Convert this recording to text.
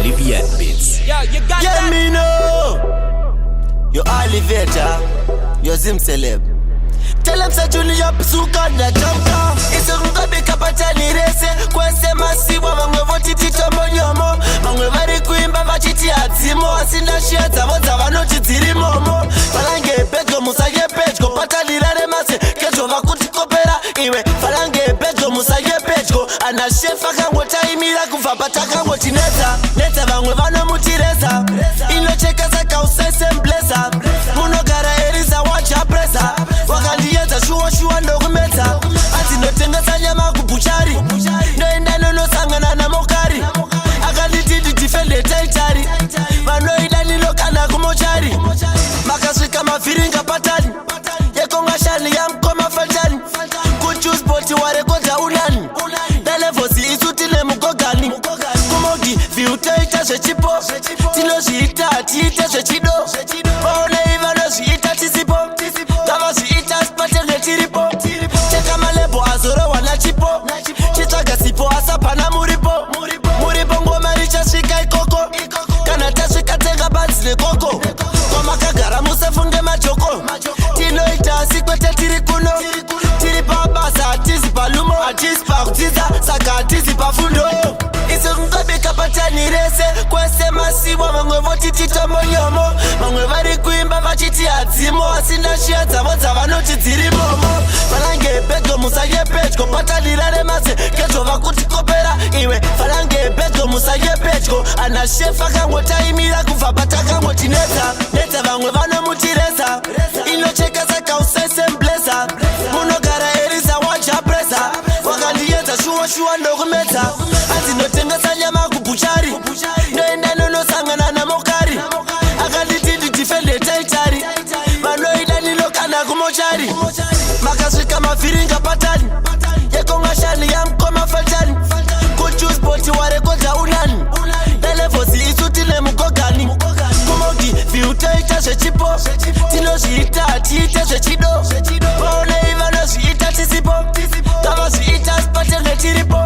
Olivia Beats. Yeah, you got Yeah, that. me know. Yo elevator, yo Zim celeb. Tell him say Junior Psuka na jamka. Iso ngabika patani rese. Kwese masiwa mangwe voti tito monyomo. Mangwe vari kuimba vachiti adzimo. Asina shia dzavo vanoti dziri momo. Falange pedgo musaye pedgo. Patani rare mase kejo vakuti kopera. Iwe falange pedgo musaye pedgo. Ana shefa kango taimira kufa patakango tineza. Neta vangwe vano mutireza. Inocheka saka usese mblesa. Munogara eriza wacha presa. Wakandiedza shuwa ndokumedza. Ati ndotengesa nyama kubuchari. Ndoenda nonosangana namokari. Akanditi ndidifende taitari. Vanoida ninokana kumochari. Makasvika mavhiringa patani. Yekongashani yamkoma fatani. Kuchuspoti warekodza unani. Dalevosi isuti nemugogani. Kumogi viutoita zvechipo. Tinozviita tiite zvechido. Vaonei vanozviita tisipo. Ngavazviita sipatenge tiripo. Cheka malebo azorowa nachipo. Chitsvaga sipo asapana muripo. Muripo ngoma richasvika ikoko. Kana tasvika tenga badzi nekoko. Kwamakagara musafunge majoko. Tinoita asi kwete tiri kuno. Tiri pabasa hatizi palumo. Hatizi pakudzidza saka hatizi pafundo. Isu kungabika patani rese. Kwese masiwa vamwe voti tito monyomo. Vamwe vari kuimba vachiti adzimo. Asina shia dzavo dzavanoti dziri momo. Falange pedgo musaye pedgo. Patani rare mase kejo vakuti kopera. Iwe falange pedgo musaye pedgo. Ana shefa kango taimira kufa patakango tineza. Neta vamwe vano mutireza. Inocheka saka usese mblesa. Munogara eriza wacha presa. Wakandiedza shuwa ndokumedza. Ati ndotengesa nyama kubuchari. Ndoenda nonosangana namokari. Akanditi ndidifende taitari. Vanoida ninokana kumochari. Makasvika mavhiringa patani. Yekongashani yamkoma fatani. Kuchuspoti warekodza unani. Dalevosi isuti nemugogani. Kumogi viutoita zvechipo. Tinozviita tiite zvechido. Vaonei vanozviita tisipo. Ngavazviita sipatenge tiripo.